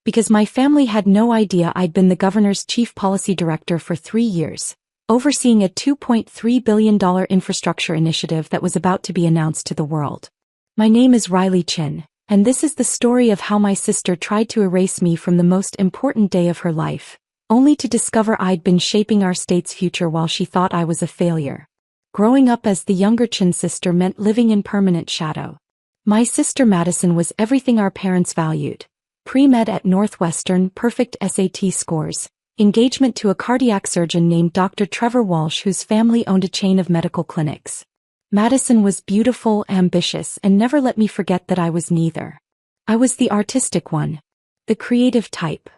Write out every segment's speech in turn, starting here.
because my family had no idea I'd been the governor's chief policy director for 3 years, overseeing a $2.3 billion infrastructure initiative that was about to be announced to the world. My name is Riley Chin, and this is the story of how my sister tried to erase me from the most important day of her life, only to discover I'd been shaping our state's future while she thought I was a failure. Growing up as the younger Chin sister meant living in permanent shadow. My sister Madison was everything our parents valued. Pre-med at Northwestern, perfect SAT scores, engagement to a cardiac surgeon named Dr. Trevor Walsh whose family owned a chain of medical clinics. Madison was beautiful, ambitious, and never let me forget that I was neither. I was the artistic one. The creative type.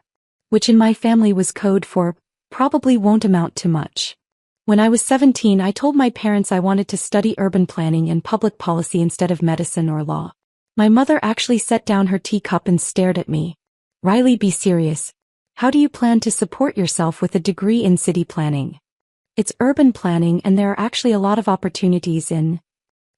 Which in my family was code for, probably won't amount to much. When I was 17, I told my parents I wanted to study urban planning and public policy instead of medicine or law. My mother actually set down her teacup and stared at me. "Riley, be serious. How do you plan to support yourself with a degree in city planning? It's urban planning and there are actually a lot of opportunities in."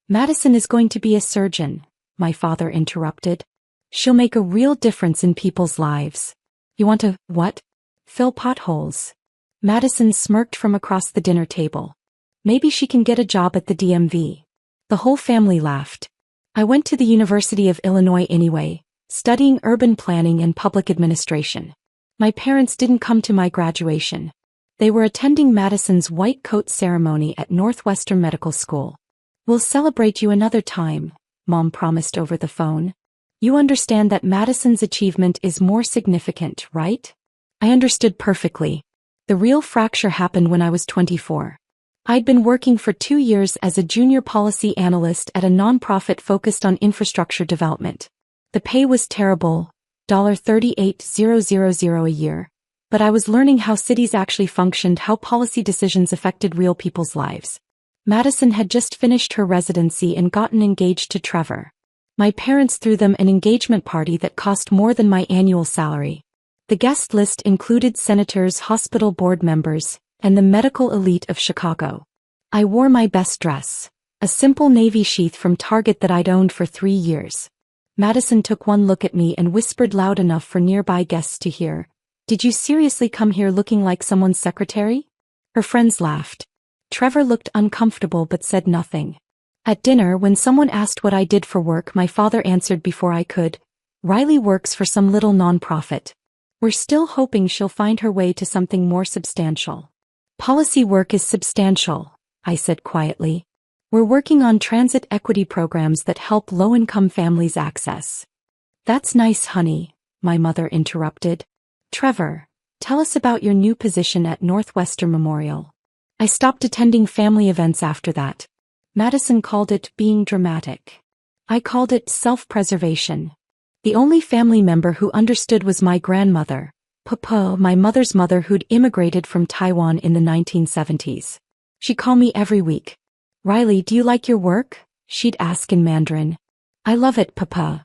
"Madison is going to be a surgeon," my father interrupted. "She'll make a real difference in people's lives." "You want to, what?" "Fill potholes." Madison smirked from across the dinner table. "Maybe she can get a job at the DMV." The whole family laughed. I went to the University of Illinois anyway, studying urban planning and public administration. My parents didn't come to my graduation. They were attending Madison's white coat ceremony at Northwestern Medical School. "We'll celebrate you another time," Mom promised over the phone. "You understand that Madison's achievement is more significant, right?" I understood perfectly. The real fracture happened when I was 24. I'd been working for 2 years as a junior policy analyst at a nonprofit focused on infrastructure development. The pay was terrible, $38,000 a year, but I was learning how cities actually functioned, how policy decisions affected real people's lives. Madison had just finished her residency and gotten engaged to Trevor. My parents threw them an engagement party that cost more than my annual salary. The guest list included senators, hospital board members, and the medical elite of Chicago. I wore my best dress, a simple navy sheath from Target that I'd owned for 3 years. Madison took one look at me and whispered loud enough for nearby guests to hear, "Did you seriously come here looking like someone's secretary?" Her friends laughed. Trevor looked uncomfortable but said nothing. At dinner, when someone asked what I did for work, my father answered before I could, "Riley works for some little nonprofit. We're still hoping she'll find her way to something more substantial." "Policy work is substantial," I said quietly. "We're working on transit equity programs that help low-income families access." "That's nice, honey," my mother interrupted. "Trevor, tell us about your new position at Northwestern Memorial." I stopped attending family events after that. Madison called it being dramatic. I called it self-preservation. The only family member who understood was my grandmother, Papa, my mother's mother who'd immigrated from Taiwan in the 1970s. She'd call me every week. "Riley, do you like your work?" she'd ask in Mandarin. "I love it, Papa."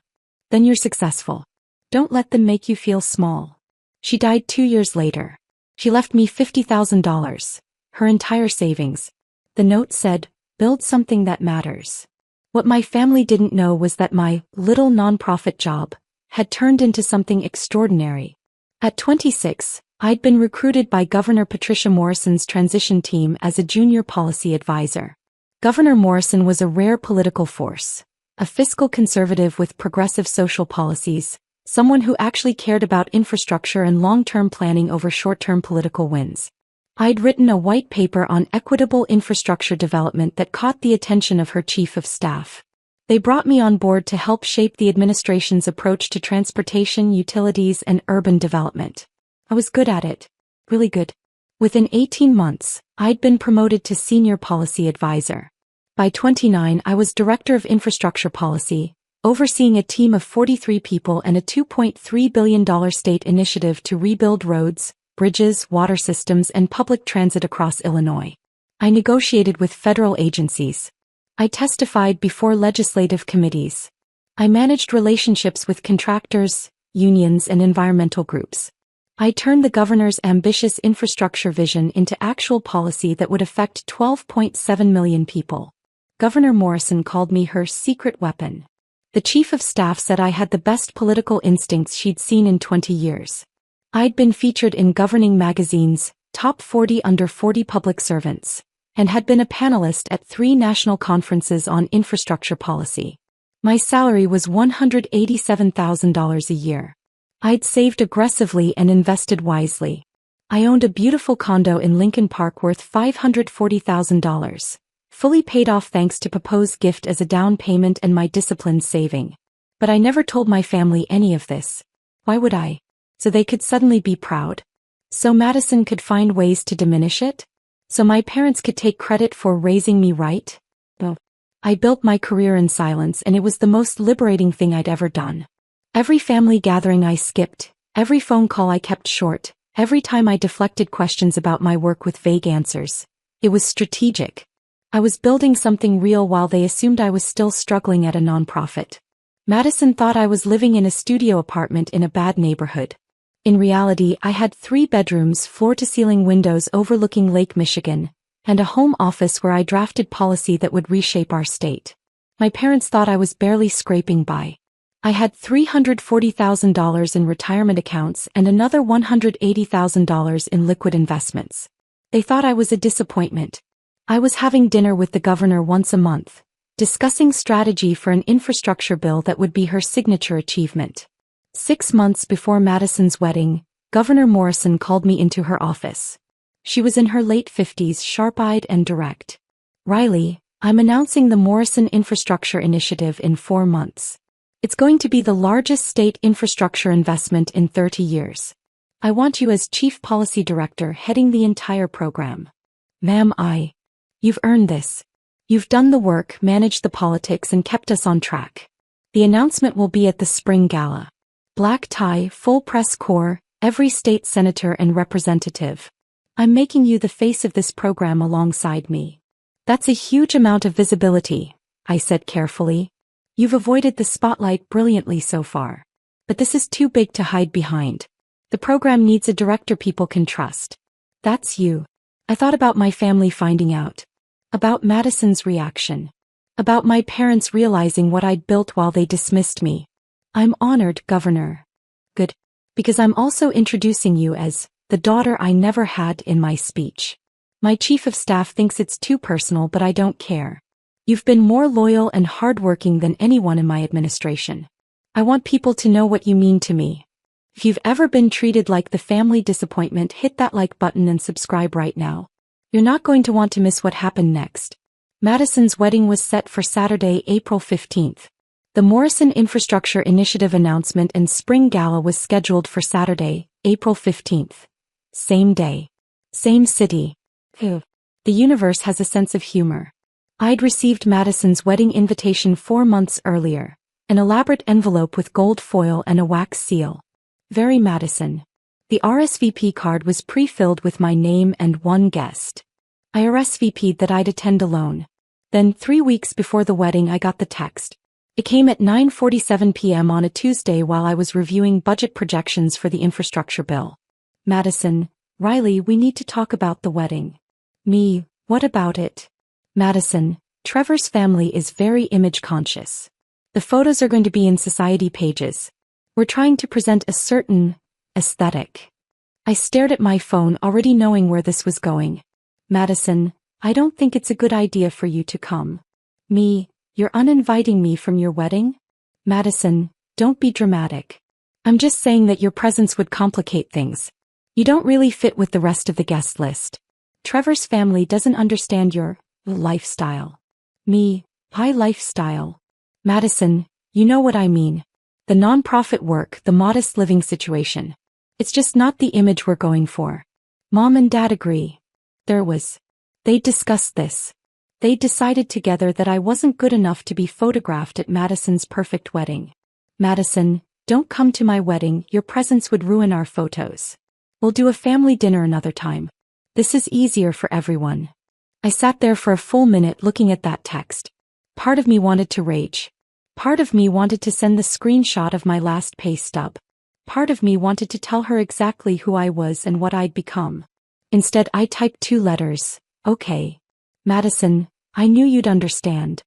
"Then you're successful. Don't let them make you feel small." She died 2 years later. She left me $50,000, her entire savings. The note said, "Build something that matters." What my family didn't know was that my little nonprofit job had turned into something extraordinary. At 26, I'd been recruited by Governor Patricia Morrison's transition team as a junior policy advisor. Governor Morrison was a rare political force, a fiscal conservative with progressive social policies, someone who actually cared about infrastructure and long-term planning over short-term political wins. I'd written a white paper on equitable infrastructure development that caught the attention of her chief of staff. They brought me on board to help shape the administration's approach to transportation, utilities, and urban development. I was good at it. Really good. Within 18 months, I'd been promoted to senior policy advisor. By 29, I was director of infrastructure policy, overseeing a team of 43 people and a $2.3 billion state initiative to rebuild roads, bridges, water systems, and public transit across Illinois. I negotiated with federal agencies. I testified before legislative committees. I managed relationships with contractors, unions, and environmental groups. I turned the governor's ambitious infrastructure vision into actual policy that would affect 12.7 million people. Governor Morrison called me her secret weapon. The chief of staff said I had the best political instincts she'd seen in 20 years. I'd been featured in governing magazines, top 40 under 40 public servants, and had been a panelist at 3 national conferences on infrastructure policy. My salary was $187,000 a year. I'd saved aggressively and invested wisely. I owned a beautiful condo in Lincoln Park worth $540,000, fully paid off thanks to Papa's gift as a down payment and my disciplined saving. But I never told my family any of this. Why would I? So they could suddenly be proud? So Madison could find ways to diminish it? So my parents could take credit for raising me right? No. I built my career in silence, and it was the most liberating thing I'd ever done. Every family gathering I skipped, every phone call I kept short, every time I deflected questions about my work with vague answers. It was strategic. I was building something real while they assumed I was still struggling at a nonprofit. Madison thought I was living in a studio apartment in a bad neighborhood. In reality, I had 3 bedrooms, floor-to-ceiling windows overlooking Lake Michigan, and a home office where I drafted policy that would reshape our state. My parents thought I was barely scraping by. I had $340,000 in retirement accounts and another $180,000 in liquid investments. They thought I was a disappointment. I was having dinner with the governor once a month, discussing strategy for an infrastructure bill that would be her signature achievement. 6 months before Madison's wedding, Governor Morrison called me into her office. She was in her late 50s, sharp-eyed and direct. "Riley, I'm announcing the Morrison Infrastructure Initiative in 4 months. It's going to be the largest state infrastructure investment in 30 years. I want you as Chief Policy Director heading the entire program." "Ma'am, You've earned this. You've done the work, managed the politics, and kept us on track. The announcement will be at the spring gala. Black tie, full press corps, every state senator and representative. I'm making you the face of this program alongside me." "That's a huge amount of visibility," I said carefully. "You've avoided the spotlight brilliantly so far. But this is too big to hide behind. The program needs a director people can trust. That's you." I thought about my family finding out. About Madison's reaction. About my parents realizing what I'd built while they dismissed me. "I'm honored, Governor." "Good. Because I'm also introducing you as the daughter I never had in my speech. My chief of staff thinks it's too personal, but I don't care. You've been more loyal and hardworking than anyone in my administration. I want people to know what you mean to me. If you've ever been treated like the family disappointment, hit that like button and subscribe right now. You're not going to want to miss what happened next." Madison's wedding was set for Saturday, April 15th. The Morrison Infrastructure Initiative announcement and spring gala was scheduled for Saturday, April 15th. Same day. Same city. The universe has a sense of humor. I'd received Madison's wedding invitation 4 months earlier, an elaborate envelope with gold foil and a wax seal. Very Madison. The RSVP card was pre-filled with my name and one guest. I RSVP'd that I'd attend alone. Then 3 weeks before the wedding I got the text. It came at 9:47 p.m. on a Tuesday while I was reviewing budget projections for the infrastructure bill. "Madison, Riley, we need to talk about the wedding." "Me, what about it?" "Madison, Trevor's family is very image conscious. The photos are going to be in society pages. We're trying to present a certain aesthetic." I stared at my phone, already knowing where this was going. "Madison, I don't think it's a good idea for you to come." "Me, you're uninviting me from your wedding?" "Madison, don't be dramatic. I'm just saying that your presence would complicate things. You don't really fit with the rest of the guest list. Trevor's family doesn't understand your lifestyle." "Me, high lifestyle." "Madison, you know what I mean. The nonprofit work, the modest living situation. It's just not the image we're going for." Mom and Dad agree. They discussed this. They decided together that I wasn't good enough to be photographed at Madison's perfect wedding. "Madison, don't come to my wedding, your presence would ruin our photos. We'll do a family dinner another time. This is easier for everyone." I sat there for a full minute looking at that text. Part of me wanted to rage. Part of me wanted to send the screenshot of my last pay stub. Part of me wanted to tell her exactly who I was and what I'd become. Instead, I typed 2 letters. "Okay. Madison, I knew you'd understand.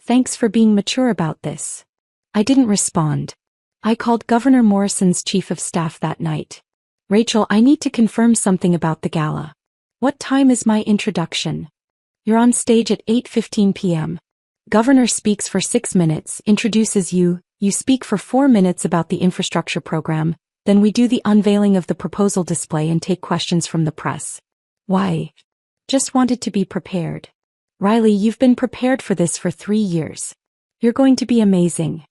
Thanks for being mature about this." I didn't respond. I called Governor Morrison's chief of staff that night. Rachel, I need to confirm something about the gala. What time is my introduction? You're on stage at 8:15 p.m. Governor speaks for 6 minutes, introduces you, you speak for 4 minutes about the infrastructure program, then we do the unveiling of the proposal display and take questions from the press. Why? Just wanted to be prepared. Riley, you've been prepared for this for 3 years. You're going to be amazing.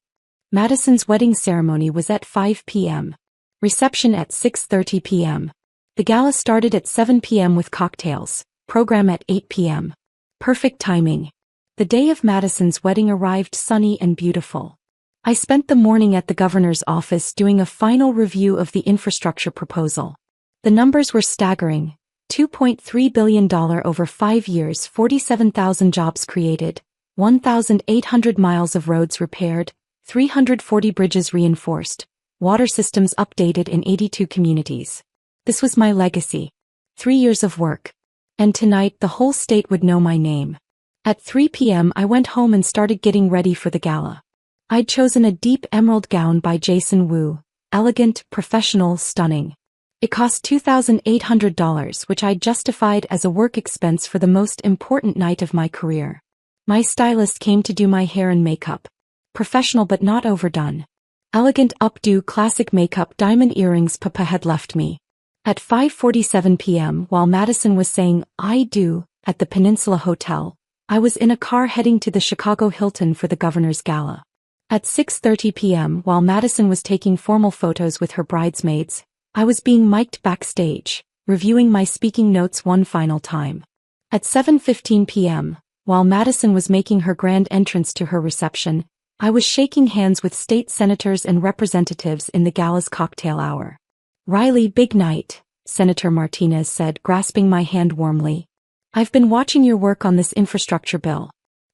Madison's wedding ceremony was at 5 p.m. Reception at 6:30 p.m. The gala started at 7 p.m. with cocktails, program at 8 p.m. Perfect timing. The day of Madison's wedding arrived sunny and beautiful. I spent the morning at the governor's office doing a final review of the infrastructure proposal. The numbers were staggering. $2.3 billion over 5 years, 47,000 jobs created, 1,800 miles of roads repaired, 340 bridges reinforced, water systems updated in 82 communities. This was my legacy. 3 years of work. And tonight the whole state would know my name. At 3 p.m. I went home and started getting ready for the gala. I'd chosen a deep emerald gown by Jason Wu, elegant, professional, stunning. It cost $2,800, which I justified as a work expense for the most important night of my career. My stylist came to do my hair and makeup. Professional but not overdone. Elegant updo classic makeup, diamond earrings. Papa had left me. At 5:47 p.m. while Madison was saying, "I do," at the Peninsula Hotel, I was in a car heading to the Chicago Hilton for the governor's gala. At 6:30 p.m. while Madison was taking formal photos with her bridesmaids, I was being mic'd backstage, reviewing my speaking notes one final time. At 7:15 p.m., while Madison was making her grand entrance to her reception, I was shaking hands with state senators and representatives in the gala's cocktail hour. "Riley, big night," Senator Martinez said, grasping my hand warmly. "I've been watching your work on this infrastructure bill.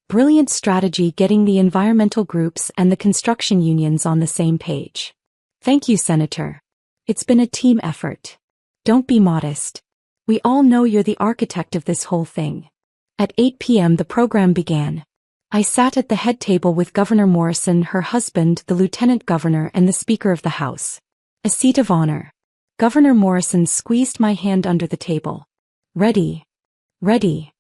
Brilliant strategy getting the environmental groups and the construction unions on the same page. Thank you, Senator. It's been a team effort. Don't be modest. We all know you're the architect of this whole thing." At 8 p.m. the program began. I sat at the head table with Governor Morrison, her husband, the lieutenant governor, and the Speaker of the House. A seat of honor. Governor Morrison squeezed my hand under the table. "Ready. Ready."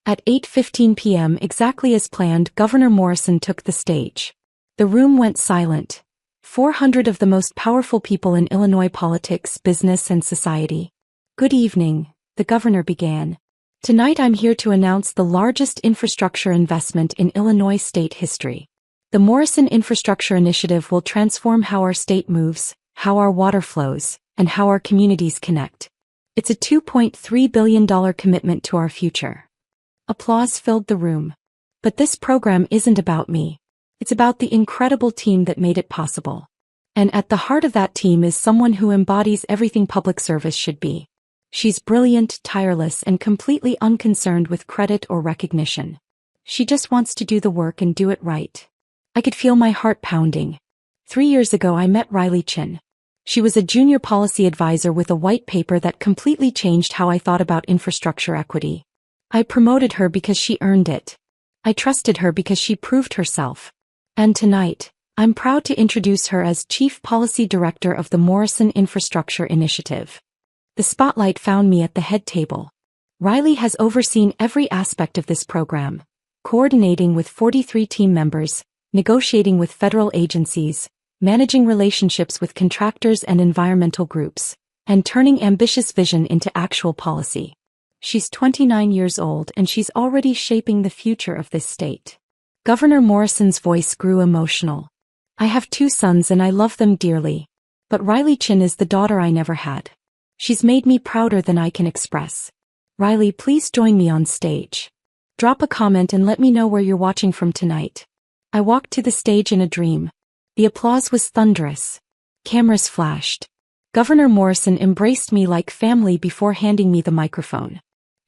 At 8:15 p.m. exactly as planned, Governor Morrison took the stage. The room went silent. 400 of the most powerful people in Illinois politics, business, and society. "Good evening," the governor began. "Tonight I'm here to announce the largest infrastructure investment in Illinois state history. The Morrison Infrastructure Initiative will transform how our state moves, how our water flows, and how our communities connect. It's a $2.3 billion commitment to our future." Applause filled the room. But this program isn't about me. It's about the incredible team that made it possible. And at the heart of that team is someone who embodies everything public service should be. She's brilliant, tireless, and completely unconcerned with credit or recognition. She just wants to do the work and do it right. I could feel my heart pounding. 3 years ago I met Riley Chin. She was a junior policy advisor with a white paper that completely changed how I thought about infrastructure equity. I promoted her because she earned it. I trusted her because she proved herself. And tonight, I'm proud to introduce her as Chief Policy Director of the Morrison Infrastructure Initiative. The spotlight found me at the head table. Riley has overseen every aspect of this program, coordinating with 43 team members, negotiating with federal agencies, managing relationships with contractors and environmental groups, and turning ambitious vision into actual policy. She's 29 years old and she's already shaping the future of this state. Governor Morrison's voice grew emotional. "I have 2 sons and I love them dearly. But Riley Chin is the daughter I never had. She's made me prouder than I can express. Riley, please join me on stage. Drop a comment and let me know where you're watching from tonight." I walked to the stage in a dream. The applause was thunderous. Cameras flashed. Governor Morrison embraced me like family before handing me the microphone.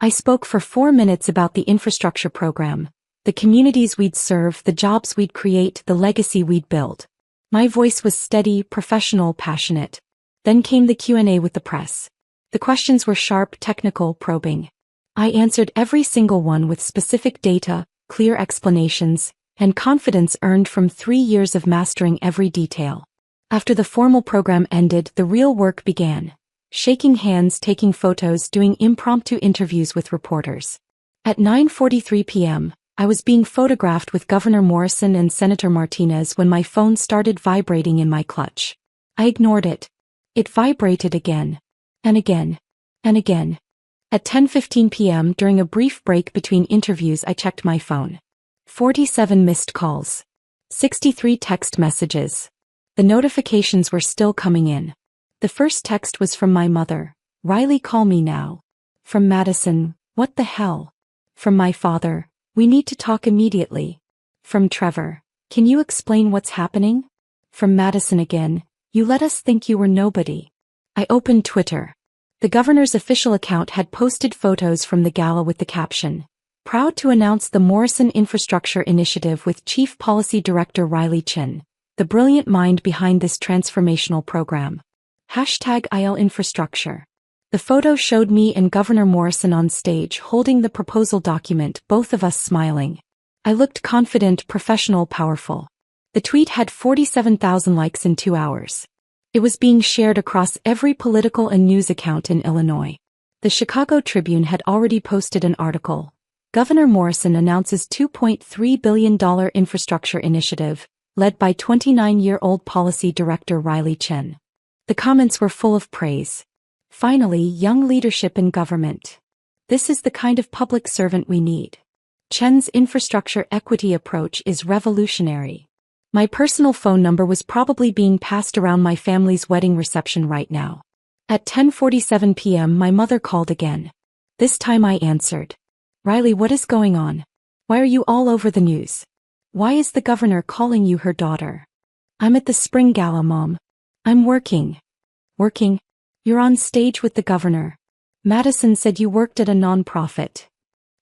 I spoke for 4 minutes about the infrastructure program, the communities we'd serve, the jobs we'd create, the legacy we'd build. My voice was steady, professional, passionate. Then came the Q&A with the press. The questions were sharp, technical, probing. I answered every single one with specific data, clear explanations, and confidence earned from 3 years of mastering every detail. After the formal program ended, the real work began. Shaking hands, taking photos, doing impromptu interviews with reporters. At 9:43 p.m., I was being photographed with Governor Morrison and Senator Martinez when my phone started vibrating in my clutch. I ignored it. It vibrated again. And again. And again. At 10:15 p.m., during a brief break between interviews, I checked my phone. 47 missed calls. 63 text messages. The notifications were still coming in. The first text was from my mother. "Riley, call me now." From Madison, "What the hell?" From my father, "We need to talk immediately." From Trevor, "Can you explain what's happening?" From Madison again, "You let us think you were nobody." I opened Twitter. The governor's official account had posted photos from the gala with the caption, "Proud to announce the Morrison Infrastructure Initiative with Chief Policy Director Riley Chin, the brilliant mind behind this transformational program. #IL Infrastructure." The photo showed me and Governor Morrison on stage holding the proposal document, both of us smiling. I looked confident, professional, powerful. The tweet had 47,000 likes in 2 hours. It was being shared across every political and news account in Illinois. The Chicago Tribune had already posted an article. Governor Morrison announces $2.3 billion infrastructure initiative, led by 29-year-old policy director Riley Chin. The comments were full of praise. Finally, young leadership in government. This is the kind of public servant we need. Chen's infrastructure equity approach is revolutionary. My personal phone number was probably being passed around my family's wedding reception right now. At 10:47 p.m., my mother called again. This time I answered. "Riley, what is going on? Why are you all over the news? Why is the governor calling you her daughter?" "I'm at the spring gala, Mom. I'm working." "Working? You're on stage with the governor. Madison said you worked at a nonprofit."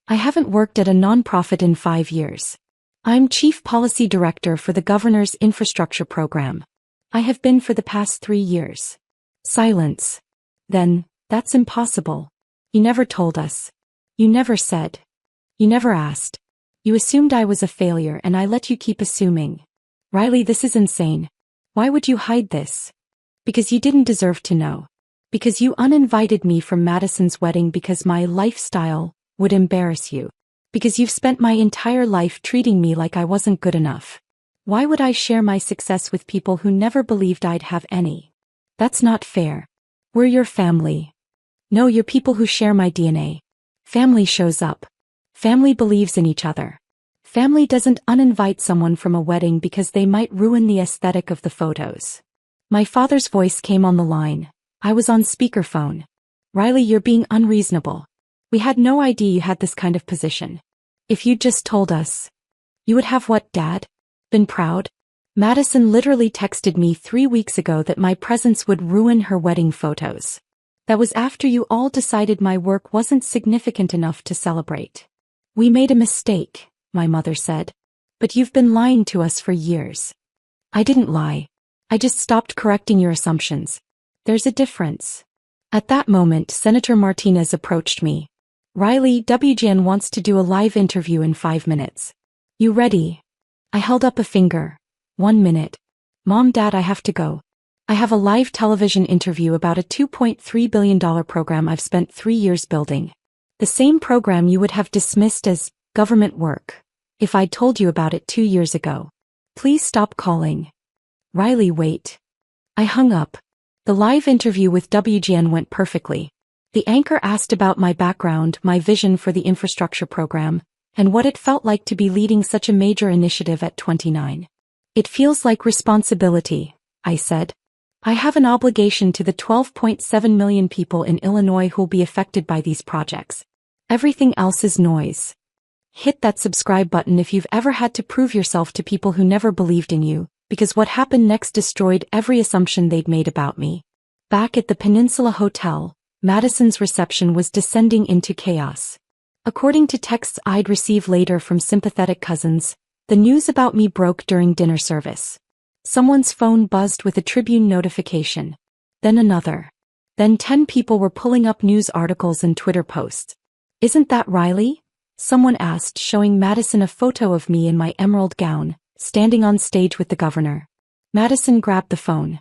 "I haven't worked at a nonprofit in 5 years. I'm Chief Policy Director for the governor's infrastructure program. I have been for the past 3 years." Silence. Then, "That's impossible. You never told us. You never said. You never asked. You assumed I was a failure and I let you keep assuming. Riley, this is insane. Why would you hide this?" "Because you didn't deserve to know. Because you uninvited me from Madison's wedding because my lifestyle would embarrass you. Because you've spent my entire life treating me like I wasn't good enough. Why would I share my success with people who never believed I'd have any? That's not fair. We're your family. No, you're people who share my DNA. Family shows up. Family believes in each other. Family doesn't uninvite someone from a wedding because they might ruin the aesthetic of the photos." My father's voice came on the line. I was on speakerphone. "Riley, you're being unreasonable. We had no idea you had this kind of position. If you'd just told us." "You would have what, Dad? Been proud?" Madison literally texted me 3 weeks ago that my presence would ruin her wedding photos. That was after you all decided my work wasn't significant enough to celebrate. "We made a mistake," my mother said. "But you've been lying to us for years." "I didn't lie. I just stopped correcting your assumptions. There's a difference." At that moment, Senator Martinez approached me. "Riley, WGN wants to do a live interview in 5 minutes. You ready?" I held up a finger. 1 minute. "Mom, Dad, I have to go. I have a live television interview about a $2.3 billion program I've spent 3 years building. The same program you would have dismissed as government work if I'd told you about it 2 years ago. Please stop calling." "Riley, wait." I hung up. The live interview with WGN went perfectly. The anchor asked about my background, my vision for the infrastructure program, and what it felt like to be leading such a major initiative at 29. "It feels like responsibility," I said. "I have an obligation to the 12.7 million people in Illinois who'll be affected by these projects. Everything else is noise." Hit that subscribe button if you've ever had to prove yourself to people who never believed in you, because what happened next destroyed every assumption they'd made about me. Back at the Peninsula Hotel, Madison's reception was descending into chaos. According to texts I'd receive later from sympathetic cousins, the news about me broke during dinner service. Someone's phone buzzed with a Tribune notification. Then another. Then 10 people were pulling up news articles and Twitter posts. "Isn't that Riley? Someone asked, showing Madison a photo of me in my emerald gown, standing on stage with the governor. Madison grabbed the phone.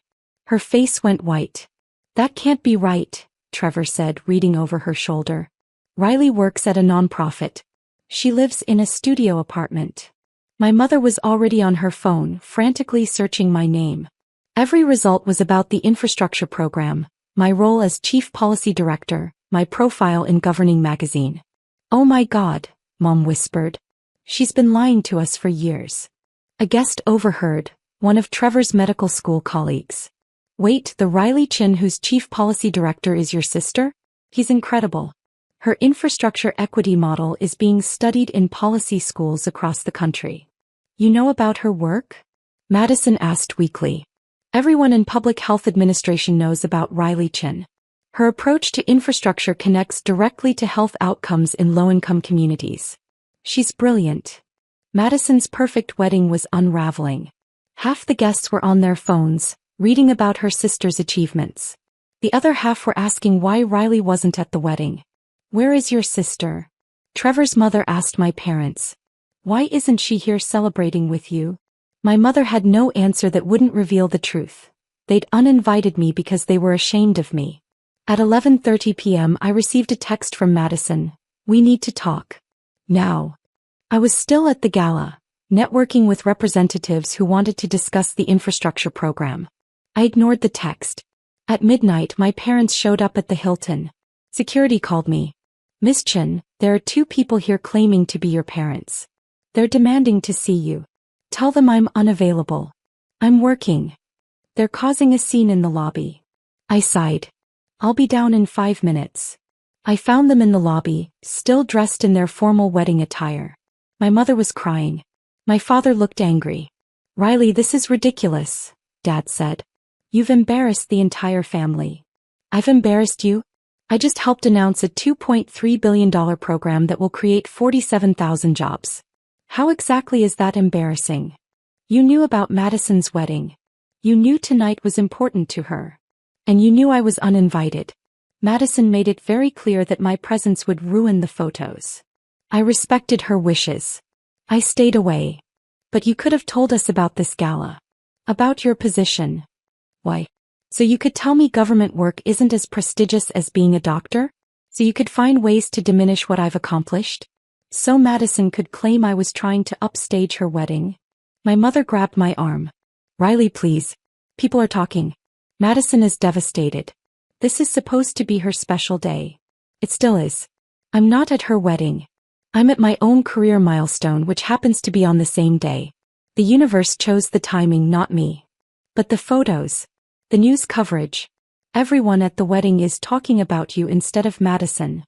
Her face went white. "That can't be right," Trevor said, reading over her shoulder. "Riley works at a nonprofit. She lives in a studio apartment." My mother was already on her phone, frantically searching my name. Every result was about the infrastructure program, my role as chief policy director, my profile in Governing magazine. "Oh my God," Mom whispered. "She's been lying to us for years." A guest overheard, one of Trevor's medical school colleagues. "Wait, the Riley Chin whose chief policy director is your sister? He's incredible. Her infrastructure equity model is being studied in policy schools across the country." "You know about her work?" Madison asked weakly. "Everyone in public health administration knows about Riley Chin. Her approach to infrastructure connects directly to health outcomes in low-income communities. She's brilliant." Madison's perfect wedding was unraveling. Half the guests were on their phones, reading about her sister's achievements. The other half were asking why Riley wasn't at the wedding. "Where is your sister?" Trevor's mother asked my parents. "Why isn't she here celebrating with you?" My mother had no answer that wouldn't reveal the truth. They'd uninvited me because they were ashamed of me. At 11:30 p.m. I received a text from Madison. "We need to talk. Now." I was still at the gala, networking with representatives who wanted to discuss the infrastructure program. I ignored the text. At midnight my parents showed up at the Hilton. Security called me. "Miss Chin, there are 2 people here claiming to be your parents. They're demanding to see you. Tell them I'm unavailable. I'm working. They're causing a scene in the lobby." I sighed. "I'll be down in 5 minutes." I found them in the lobby, still dressed in their formal wedding attire. My mother was crying. My father looked angry. "Riley, this is ridiculous," Dad said. "You've embarrassed the entire family." "I've embarrassed you? I just helped announce a $2.3 billion program that will create 47,000 jobs. How exactly is that embarrassing? You knew about Madison's wedding. You knew tonight was important to her. And you knew I was uninvited. Madison made it very clear that my presence would ruin the photos. I respected her wishes. I stayed away. But you could have told us about this gala. About your position." "Why? So you could tell me government work isn't as prestigious as being a doctor? So you could find ways to diminish what I've accomplished? So Madison could claim I was trying to upstage her wedding?" My mother grabbed my arm. "Riley, please. People are talking. Madison is devastated. This is supposed to be her special day. It still is. I'm not at her wedding. I'm at my own career milestone, which happens to be on the same day. The universe chose the timing, not me. But the photos, the news coverage, everyone at the wedding is talking about you instead of Madison."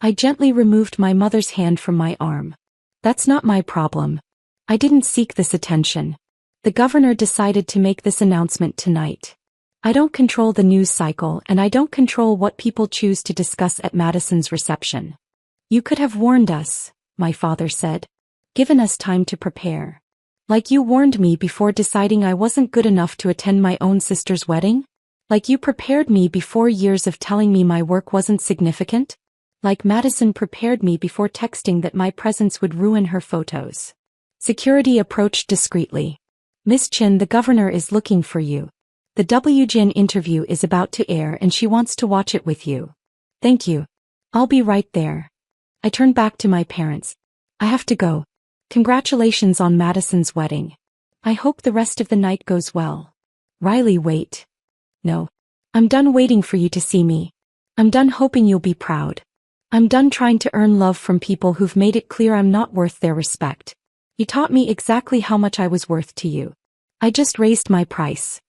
I gently removed my mother's hand from my arm. "That's not my problem. I didn't seek this attention. The governor decided to make this announcement tonight. I don't control the news cycle, and I don't control what people choose to discuss at Madison's reception." "You could have warned us," my father said. "Given us time to prepare. Like you warned me before deciding I wasn't good enough to attend my own sister's wedding? Like you prepared me before years of telling me my work wasn't significant? Like Madison prepared me before texting that my presence would ruin her photos." Security approached discreetly. "Miss Chin, the governor is looking for you. The WGN interview is about to air and she wants to watch it with you." "Thank you. I'll be right there." I turned back to my parents. "I have to go. Congratulations on Madison's wedding. I hope the rest of the night goes well." "Riley, wait." "No. I'm done waiting for you to see me. I'm done hoping you'll be proud. I'm done trying to earn love from people who've made it clear I'm not worth their respect. You taught me exactly how much I was worth to you. I just raised my price."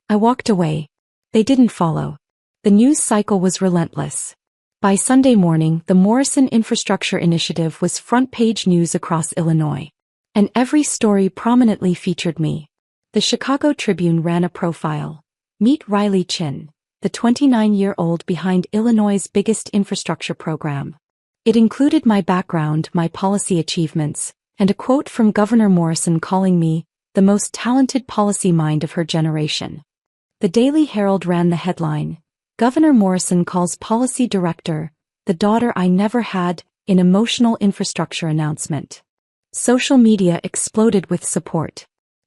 I walked away. They didn't follow. The news cycle was relentless. By Sunday morning, the Morrison Infrastructure Initiative was front-page news across Illinois. And every story prominently featured me. The Chicago Tribune ran a profile. "Meet Riley Chin, the 29-year-old behind Illinois' biggest infrastructure program." It included my background, my policy achievements, and a quote from Governor Morrison calling me the most talented policy mind of her generation. The Daily Herald ran the headline, "Governor Morrison calls policy director, the daughter I never had, in emotional infrastructure announcement. Social media exploded with support.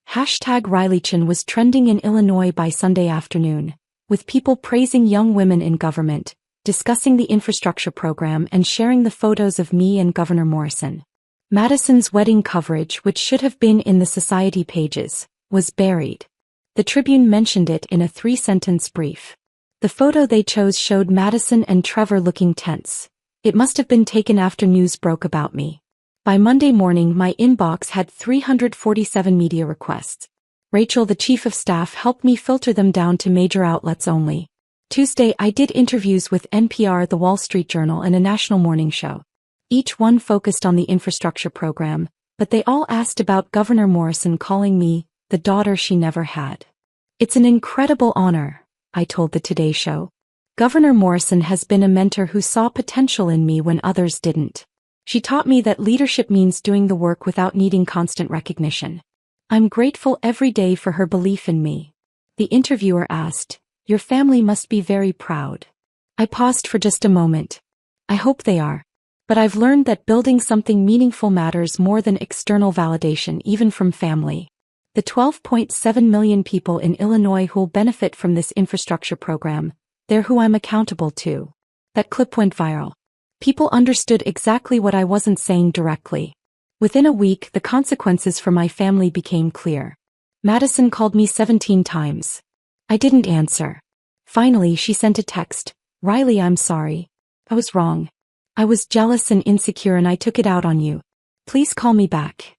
#RileyChin was trending in Illinois by Sunday afternoon, with people praising young women in government, discussing the infrastructure program and sharing the photos of me and Governor Morrison. Madison's wedding coverage, which should have been in the society pages, was buried. The Tribune mentioned it in a 3-sentence brief. The photo they chose showed Madison and Trevor looking tense. It must have been taken after news broke about me. By Monday morning, my inbox had 347 media requests. Rachel, the chief of staff, helped me filter them down to major outlets only. Tuesday, I did interviews with NPR, The Wall Street Journal, and a national morning show. Each one focused on the infrastructure program, but they all asked about Governor Morrison calling me the daughter she never had. "It's an incredible honor," I told the Today Show. "Governor Morrison has been a mentor who saw potential in me when others didn't. She taught me that leadership means doing the work without needing constant recognition. I'm grateful every day for her belief in me." The interviewer asked, "Your family must be very proud." I paused for just a moment. "I hope they are. But I've learned that building something meaningful matters more than external validation, even from family." The 12.7 million people in Illinois who'll benefit from this infrastructure program, they're who I'm accountable to. That clip went viral. People understood exactly what I wasn't saying directly. Within a week, the consequences for my family became clear. Madison called me 17 times. I didn't answer. Finally, she sent a text, "Riley, I'm sorry. I was wrong. I was jealous and insecure and I took it out on you. Please call me back."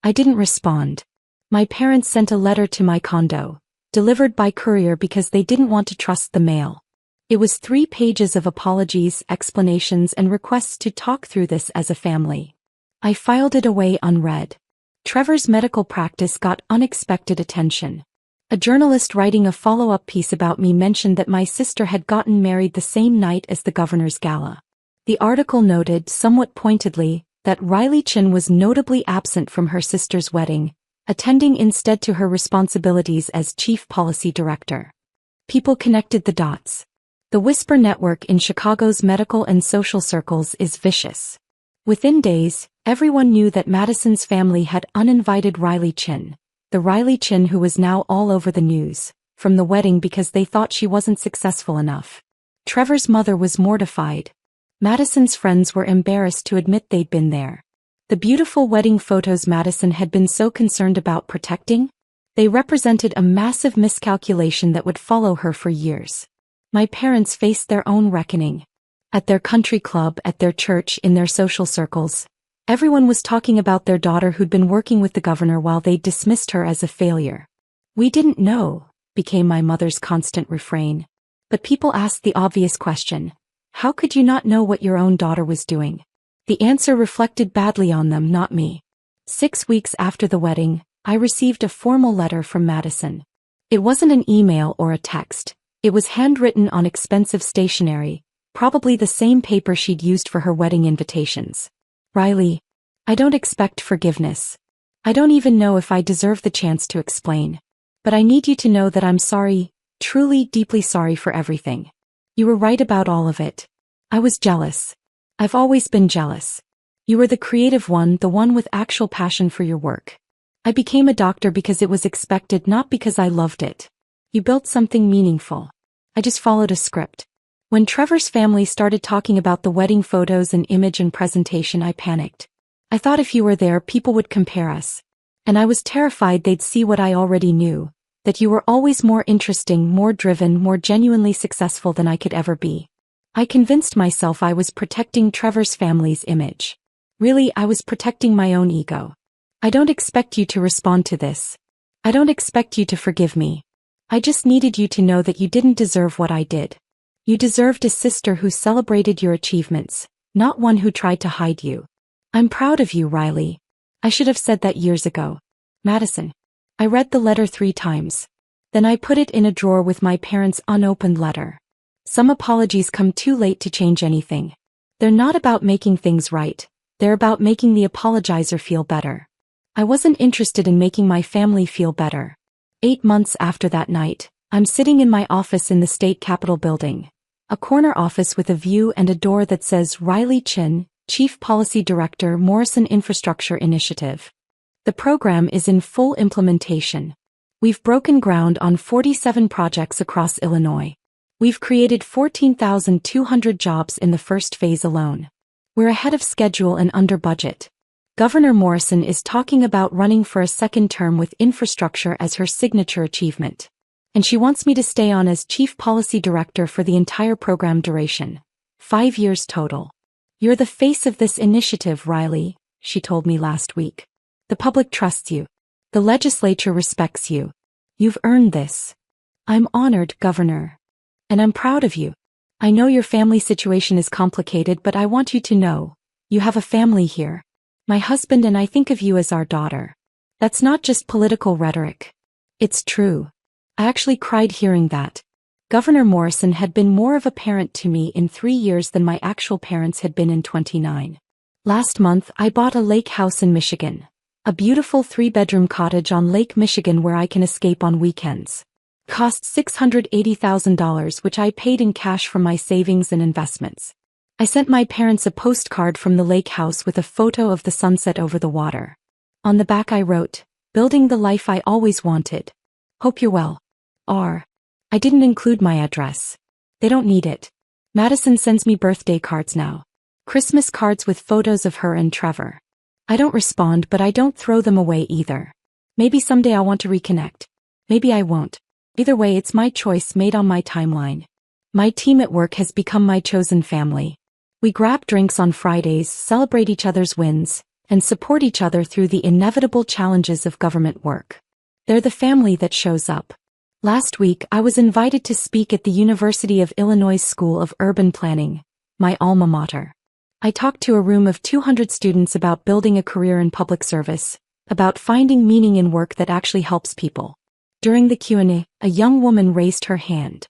I didn't respond. My parents sent a letter to my condo, delivered by courier because they didn't want to trust the mail. It was 3 pages of apologies, explanations, and requests to talk through this as a family. I filed it away unread. Trevor's medical practice got unexpected attention. A journalist writing a follow-up piece about me mentioned that my sister had gotten married the same night as the governor's gala. The article noted, somewhat pointedly, that RileyChin was notably absent from her sister's wedding, attending instead to her responsibilities as chief policy director. People connected the dots. The whisper network in Chicago's medical and social circles is vicious. Within days, everyone knew that Madison's family had uninvited RileyChin, the RileyChin who was now all over the news, from the wedding because they thought she wasn't successful enough. Trevor's mother was mortified. Madison's friends were embarrassed to admit they'd been there. The beautiful wedding photos Madison had been so concerned about protecting? They represented a massive miscalculation that would follow her for years. My parents faced their own reckoning. At their country club, at their church, in their social circles, everyone was talking about their daughter who'd been working with the governor while they dismissed her as a failure. "We didn't know," became my mother's constant refrain. But people asked the obvious question, how could you not know what your own daughter was doing? The answer reflected badly on them, not me. 6 weeks after the wedding, I received a formal letter from Madison. It wasn't an email or a text. It was handwritten on expensive stationery, probably the same paper she'd used for her wedding invitations. "Riley, I don't expect forgiveness. I don't even know if I deserve the chance to explain. But I need you to know that I'm sorry, truly, deeply sorry for everything. You were right about all of it. I was jealous. I've always been jealous. You were the creative one, the one with actual passion for your work. I became a doctor because it was expected, not because I loved it. You built something meaningful. I just followed a script." When Trevor's family started talking about the wedding photos and image and presentation, I panicked. I thought if you were there, people would compare us. And I was terrified they'd see what I already knew, that you were always more interesting, more driven, more genuinely successful than I could ever be. I convinced myself I was protecting Trevor's family's image. Really, I was protecting my own ego. I don't expect you to respond to this. I don't expect you to forgive me. I just needed you to know that you didn't deserve what I did. You deserved a sister who celebrated your achievements, not one who tried to hide you. I'm proud of you, Riley. I should have said that years ago. Madison. I read the letter 3 times. Then I put it in a drawer with my parents' unopened letter. Some apologies come too late to change anything. They're not about making things right. They're about making the apologizer feel better. I wasn't interested in making my family feel better. 8 months after that night, I'm sitting in my office in the state capitol building. A corner office with a view and a door that says RileyChin, Chief Policy Director, Morrison Infrastructure Initiative. The program is in full implementation. We've broken ground on 47 projects across Illinois. We've created 14,200 jobs in the first phase alone. We're ahead of schedule and under budget. Governor Morrison is talking about running for a second term with infrastructure as her signature achievement. And she wants me to stay on as Chief Policy Director for the entire program duration. 5 years total. You're the face of this initiative, Riley, she told me last week. The public trusts you. The legislature respects you. You've earned this. I'm honored, Governor. And I'm proud of you. I know your family situation is complicated, but I want you to know, you have a family here. My husband and I think of you as our daughter. That's not just political rhetoric. It's true. I actually cried hearing that. Governor Morrison had been more of a parent to me in 3 years than my actual parents had been in 29. Last month, I bought a lake house in Michigan. A beautiful 3-bedroom cottage on Lake Michigan where I can escape on weekends. Cost $680,000, which I paid in cash from my savings and investments. I sent my parents a postcard from the lake house with a photo of the sunset over the water. On the back I wrote, "Building the life I always wanted. Hope you're well. R." I didn't include my address. They don't need it. Madison sends me birthday cards now. Christmas cards with photos of her and Trevor. I don't respond, but I don't throw them away either. Maybe someday I'll want to reconnect. Maybe I won't. Either way, it's my choice made on my timeline. My team at work has become my chosen family. We grab drinks on Fridays, celebrate each other's wins, and support each other through the inevitable challenges of government work. They're the family that shows up. Last week, I was invited to speak at the University of Illinois School of Urban Planning, my alma mater. I talked to a room of 200 students about building a career in public service, about finding meaning in work that actually helps people. During the Q&A, a young woman raised her hand.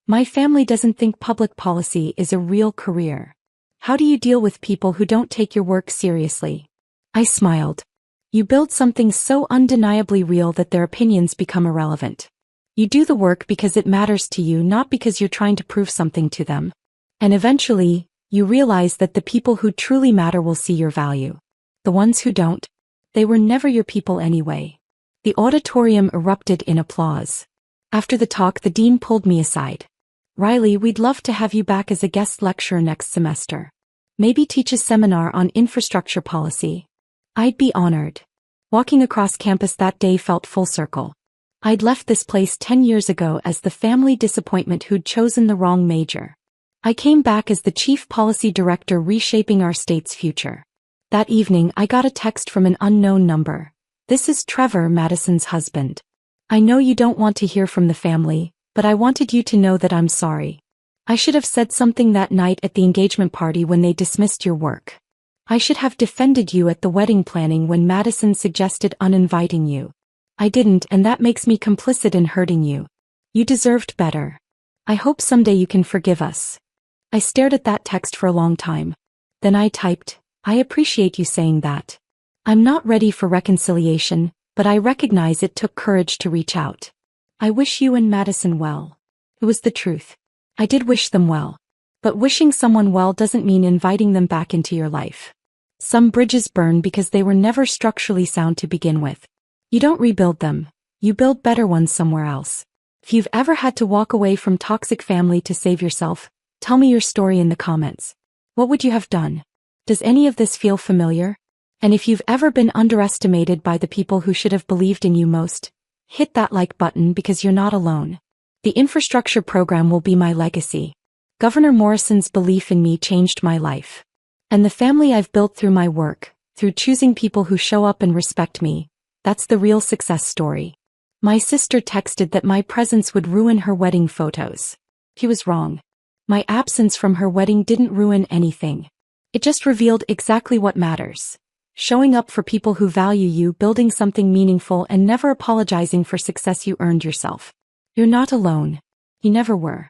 My family doesn't think public policy is a real career. How do you deal with people who don't take your work seriously? I smiled. You build something so undeniably real that their opinions become irrelevant. You do the work because it matters to you, not because you're trying to prove something to them. And eventually, you realize that the people who truly matter will see your value. The ones who don't, they were never your people anyway. The auditorium erupted in applause. After the talk, the dean pulled me aside. "Riley, we'd love to have you back as a guest lecturer next semester. Maybe teach a seminar on infrastructure policy." I'd be honored. Walking across campus that day felt full circle. I'd left this place 10 years ago as the family disappointment who'd chosen the wrong major. I came back as the chief policy director reshaping our state's future. That evening, I got a text from an unknown number. "This is Trevor, Madison's husband. I know you don't want to hear from the family, but I wanted you to know that I'm sorry. I should have said something that night at the engagement party when they dismissed your work. I should have defended you at the wedding planning when Madison suggested uninviting you. I didn't, and that makes me complicit in hurting you. You deserved better. I hope someday you can forgive us." I stared at that text for a long time. Then I typed, "I appreciate you saying that. I'm not ready for reconciliation, but I recognize it took courage to reach out. I wish you and Madison well." It was the truth. I did wish them well. But wishing someone well doesn't mean inviting them back into your life. Some bridges burn because they were never structurally sound to begin with. You don't rebuild them. You build better ones somewhere else. If you've ever had to walk away from toxic family to save yourself, tell me your story in the comments. What would you have done? Does any of this feel familiar? And if you've ever been underestimated by the people who should have believed in you most, hit that like button because you're not alone. The infrastructure program will be my legacy. Governor Morrison's belief in me changed my life. And the family I've built through my work, through choosing people who show up and respect me, that's the real success story. My sister texted that my presence would ruin her wedding photos. She was wrong. My absence from her wedding didn't ruin anything. It just revealed exactly what matters. Showing up for people who value you, building something meaningful, and never apologizing for success you earned yourself. You're not alone. You never were.